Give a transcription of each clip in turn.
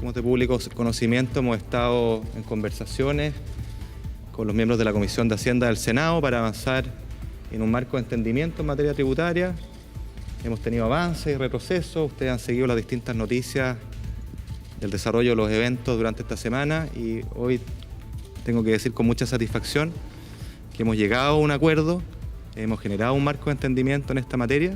como es de público conocimiento, hemos estado en conversaciones con los miembros de la Comisión de Hacienda del Senado para avanzar en un marco de entendimiento en materia tributaria. Hemos tenido avances y retrocesos. Ustedes han seguido las distintas noticias del desarrollo de los eventos durante esta semana y hoy tengo que decir con mucha satisfacción que hemos llegado a un acuerdo, hemos generado un marco de entendimiento en esta materia.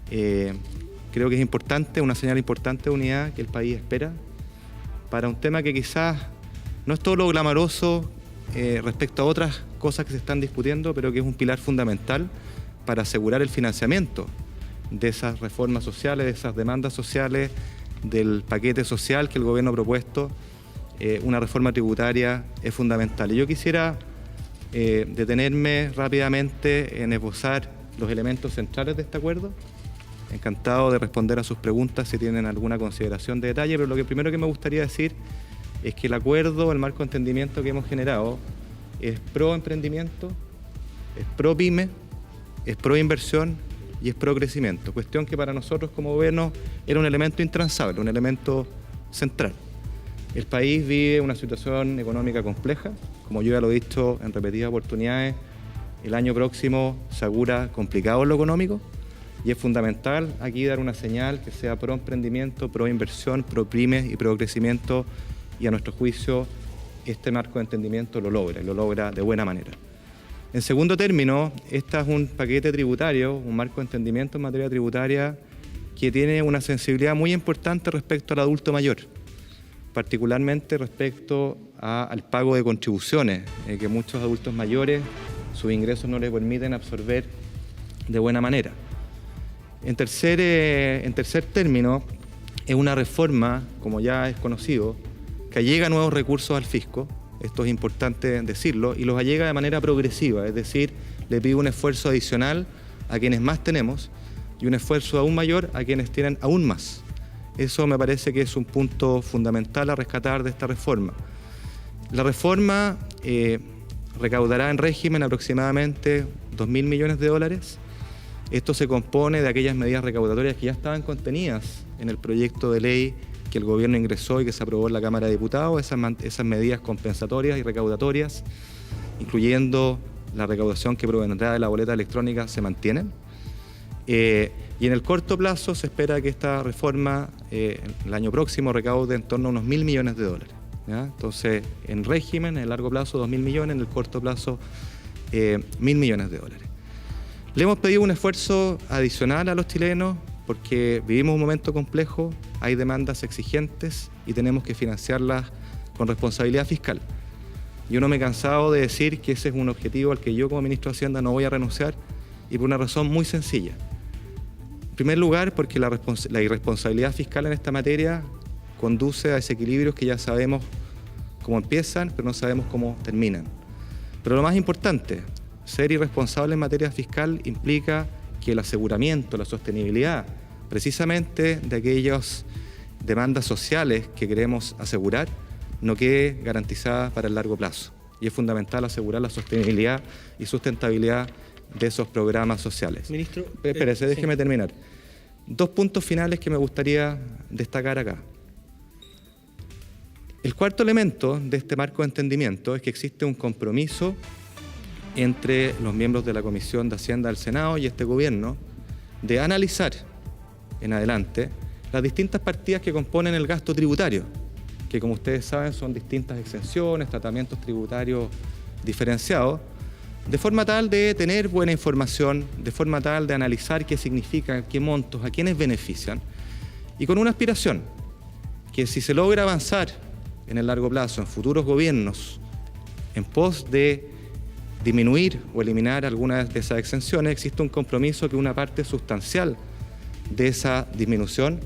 Creo que es importante, una señal importante de unidad que el país espera para un tema que quizás no es todo lo glamoroso respecto a otras cosas que se están discutiendo, pero que es un pilar fundamental para asegurar el financiamiento de esas reformas sociales, de esas demandas sociales, del paquete social que el gobierno ha propuesto. Una reforma tributaria es fundamental. Y yo quisiera detenerme rápidamente en esbozar los elementos centrales de este acuerdo. Encantado de responder a sus preguntas si tienen alguna consideración de detalle, pero lo que primero que me gustaría decir es que el acuerdo, el marco de entendimiento que hemos generado es pro emprendimiento, es pro pyme, es pro inversión y es pro crecimiento. Cuestión que para nosotros como gobierno era un elemento intransable, un elemento central. El país vive una situación económica compleja, como yo ya lo he dicho en repetidas oportunidades, el año próximo se augura complicado en lo económico y es fundamental aquí dar una señal que sea pro emprendimiento, pro inversión, pro pymes y pro crecimiento, y a nuestro juicio este marco de entendimiento lo logra de buena manera. En segundo término, este es un paquete tributario, un marco de entendimiento en materia tributaria que tiene una sensibilidad muy importante respecto al adulto mayor, particularmente respecto al pago de contribuciones, que muchos adultos mayores sus ingresos no les permiten absorber de buena manera. En tercer término, es una reforma, como ya es conocido, que allega nuevos recursos al fisco, esto es importante decirlo, y los allega de manera progresiva, es decir, le pide un esfuerzo adicional a quienes más tenemos y un esfuerzo aún mayor a quienes tienen aún más. Eso me parece que es un punto fundamental a rescatar de esta reforma. La reforma recaudará en régimen aproximadamente 2.000 millones de dólares. Esto se compone de aquellas medidas recaudatorias que ya estaban contenidas en el proyecto de ley que el gobierno ingresó y que se aprobó en la Cámara de Diputados, esas medidas compensatorias y recaudatorias, incluyendo la recaudación que provendrá de la boleta electrónica, se mantienen. Y en el corto plazo se espera que esta reforma el año próximo recaude en torno a unos 1.000 millones de dólares. ¿Ya? Entonces, en régimen, en el largo plazo 2.000 millones, en el corto plazo 1.000 millones de dólares. Le hemos pedido un esfuerzo adicional a los chilenos porque vivimos un momento complejo, hay demandas exigentes y tenemos que financiarlas con responsabilidad fiscal. Yo no me he cansado de decir que ese es un objetivo al que yo como ministro de Hacienda no voy a renunciar y por una razón muy sencilla. En primer lugar, porque la irresponsabilidad fiscal en esta materia conduce a desequilibrios que ya sabemos cómo empiezan, pero no sabemos cómo terminan. Pero lo más importante, ser irresponsable en materia fiscal implica que el aseguramiento, la sostenibilidad, precisamente de aquellas demandas sociales que queremos asegurar, no quede garantizada para el largo plazo. Y es fundamental asegurar la sostenibilidad y sustentabilidad de esos programas sociales. Ministro, espérese, déjeme terminar. Dos puntos finales que me gustaría destacar acá. El cuarto elemento de este marco de entendimiento es que existe un compromiso entre los miembros de la Comisión de Hacienda del Senado y este gobierno de analizar en adelante las distintas partidas que componen el gasto tributario, que como ustedes saben son distintas exenciones, tratamientos tributarios diferenciados, de forma tal de tener buena información, de forma tal de analizar qué significa, qué montos, a quiénes benefician, y con una aspiración, que si se logra avanzar en el largo plazo, en futuros gobiernos, en pos de disminuir o eliminar algunas de esas exenciones, existe un compromiso que una parte sustancial de esa disminución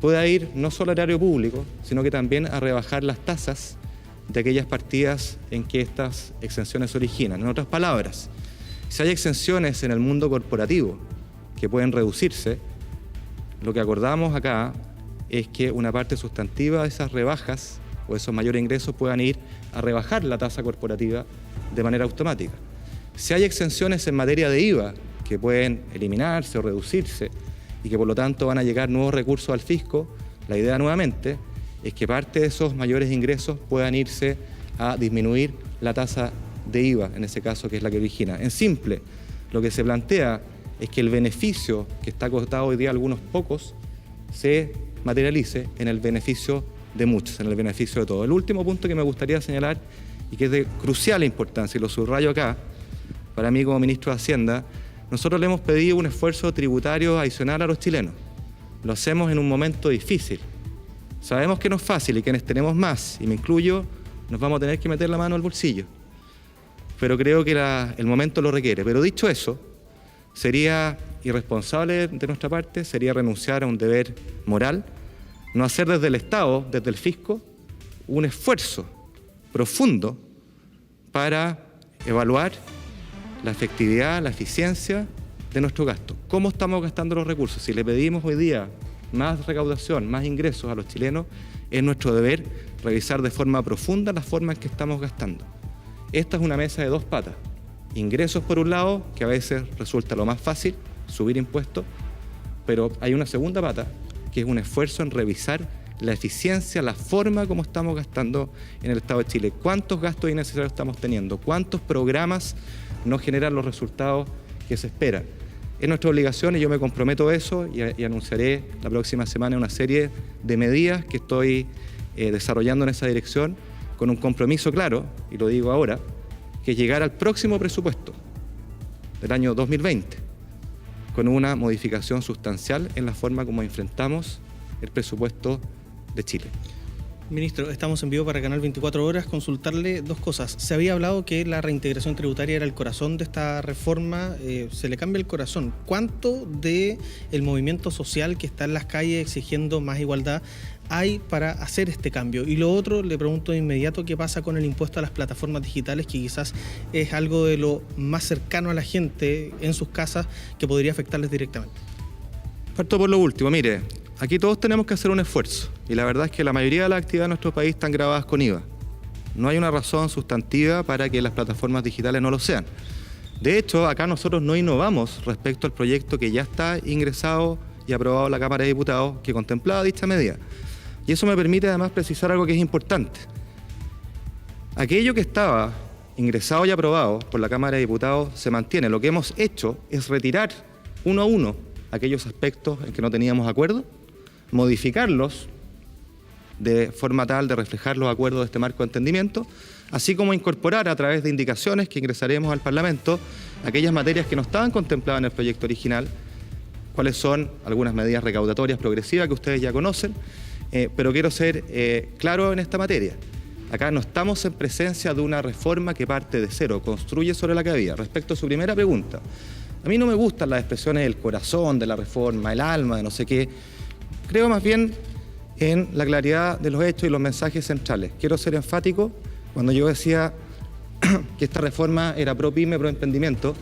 pueda ir no solo al erario público, sino que también a rebajar las tasas de aquellas partidas en que estas exenciones se originan. En otras palabras, si hay exenciones en el mundo corporativo que pueden reducirse, lo que acordamos acá es que una parte sustantiva de esas rebajas o esos mayores ingresos puedan ir a rebajar la tasa corporativa de manera automática. Si hay exenciones en materia de IVA que pueden eliminarse o reducirse y que por lo tanto van a llegar nuevos recursos al fisco, la idea nuevamente es que parte de esos mayores ingresos puedan irse a disminuir la tasa de IVA, en ese caso, que es la que origina. En simple, lo que se plantea es que el beneficio que está acotado hoy día a algunos pocos se materialice en el beneficio de muchos, en el beneficio de todos. El último punto que me gustaría señalar y que es de crucial importancia, y lo subrayo acá, para mí como ministro de Hacienda, nosotros le hemos pedido un esfuerzo tributario adicional a los chilenos. Lo hacemos en un momento difícil. Sabemos que no es fácil y quienes tenemos más, y me incluyo, nos vamos a tener que meter la mano al bolsillo. Pero creo que el momento lo requiere. Pero dicho eso, sería irresponsable de nuestra parte, sería renunciar a un deber moral, no hacer desde el Estado, desde el fisco, un esfuerzo profundo para evaluar la efectividad, la eficiencia de nuestro gasto. ¿Cómo estamos gastando los recursos? Si le pedimos hoy día más recaudación, más ingresos a los chilenos, es nuestro deber revisar de forma profunda la forma en que estamos gastando. Esta es una mesa de dos patas. Ingresos por un lado, que a veces resulta lo más fácil, subir impuestos, pero hay una segunda pata, que es un esfuerzo en revisar la eficiencia, la forma como estamos gastando en el Estado de Chile. ¿Cuántos gastos innecesarios estamos teniendo? ¿Cuántos programas no generan los resultados que se esperan? Es nuestra obligación y yo me comprometo a eso y anunciaré la próxima semana una serie de medidas que estoy desarrollando en esa dirección con un compromiso claro, y lo digo ahora, que es llegar al próximo presupuesto del año 2020 con una modificación sustancial en la forma como enfrentamos el presupuesto de Chile. Ministro, estamos en vivo para Canal 24 Horas. Consultarle dos cosas. Se había hablado que la reintegración tributaria era el corazón de esta reforma. Se le cambia el corazón. ¿Cuánto del movimiento social que está en las calles exigiendo más igualdad hay para hacer este cambio? Y lo otro, le pregunto de inmediato, ¿qué pasa con el impuesto a las plataformas digitales, que quizás es algo de lo más cercano a la gente en sus casas que podría afectarles directamente? Parto por lo último. Mire, aquí todos tenemos que hacer un esfuerzo y la verdad es que la mayoría de las actividades de nuestro país están grabadas con IVA. No hay una razón sustantiva para que las plataformas digitales no lo sean. De hecho, acá nosotros no innovamos respecto al proyecto que ya está ingresado y aprobado en la Cámara de Diputados que contemplaba dicha medida. Y eso me permite además precisar algo que es importante. Aquello que estaba ingresado y aprobado por la Cámara de Diputados se mantiene. Lo que hemos hecho es retirar uno a uno aquellos aspectos en que no teníamos acuerdo, modificarlos de forma tal de reflejar los acuerdos de este marco de entendimiento, así como incorporar a través de indicaciones que ingresaremos al Parlamento aquellas materias que no estaban contempladas en el proyecto original, cuáles son algunas medidas recaudatorias progresivas que ustedes ya conocen, pero quiero ser claro en esta materia. Acá no estamos en presencia de una reforma que parte de cero, construye sobre la que había. Respecto a su primera pregunta, a mí no me gustan las expresiones del corazón de la reforma, el alma, de no sé qué. Creo más bien en la claridad de los hechos y los mensajes centrales. Quiero ser enfático cuando yo decía que esta reforma era pro pyme, pro emprendimiento.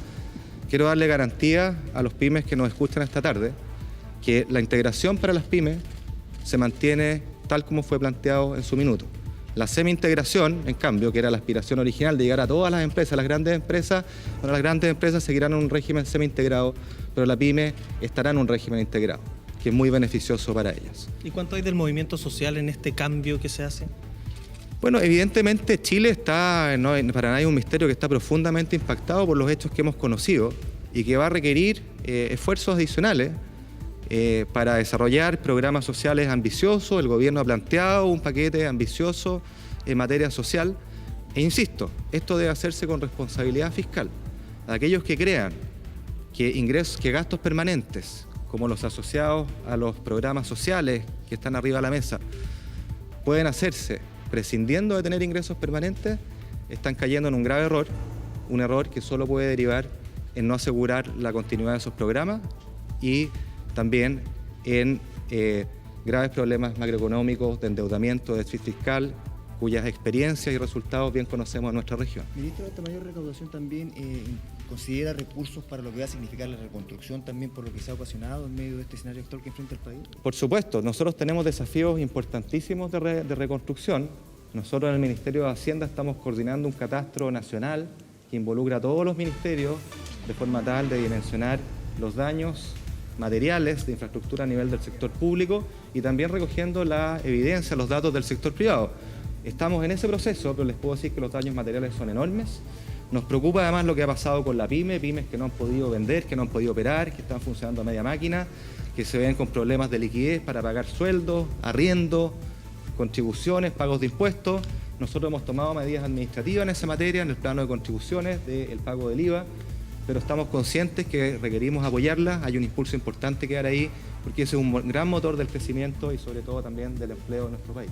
Quiero darle garantía a los pymes que nos escuchan esta tarde que la integración para las pymes se mantiene tal como fue planteado en su minuto. La semi-integración, en cambio, que era la aspiración original de llegar a todas las empresas, las grandes empresas, bueno, las grandes empresas seguirán en un régimen semi-integrado, pero la pyme estará en un régimen integrado, que es muy beneficioso para ellas. ¿Y cuánto hay del movimiento social en este cambio que se hace? Bueno, evidentemente Chile está, no, para nadie es un misterio, que está profundamente impactado por los hechos que hemos conocido y que va a requerir esfuerzos adicionales para desarrollar programas sociales ambiciosos. El gobierno ha planteado un paquete ambicioso en materia social e insisto, esto debe hacerse con responsabilidad fiscal. Aquellos que crean que gastos permanentes, como los asociados a los programas sociales que están arriba de la mesa, pueden hacerse prescindiendo de tener ingresos permanentes, están cayendo en un grave error, un error que solo puede derivar en no asegurar la continuidad de esos programas y también en graves problemas macroeconómicos de endeudamiento, de déficit fiscal, cuyas experiencias y resultados bien conocemos en nuestra región. Ministro, esta mayor recaudación también considera recursos para lo que va a significar la reconstrucción también por lo que se ha ocasionado en medio de este escenario actual que enfrenta el país. Por supuesto, nosotros tenemos desafíos importantísimos de reconstrucción. Nosotros en el Ministerio de Hacienda estamos coordinando un catastro nacional que involucra a todos los ministerios de forma tal de dimensionar los daños materiales de infraestructura a nivel del sector público y también recogiendo la evidencia, los datos del sector privado. Estamos en ese proceso, pero les puedo decir que los daños materiales son enormes. Nos preocupa además lo que ha pasado con la pymes que no han podido vender, que no han podido operar, que están funcionando a media máquina, que se ven con problemas de liquidez para pagar sueldos, arriendo, contribuciones, pagos de impuestos. Nosotros hemos tomado medidas administrativas en esa materia, en el plano de contribuciones, del pago del IVA, pero estamos conscientes que requerimos apoyarla. Hay un impulso importante que dar ahí, porque ese es un gran motor del crecimiento y sobre todo también del empleo en nuestro país.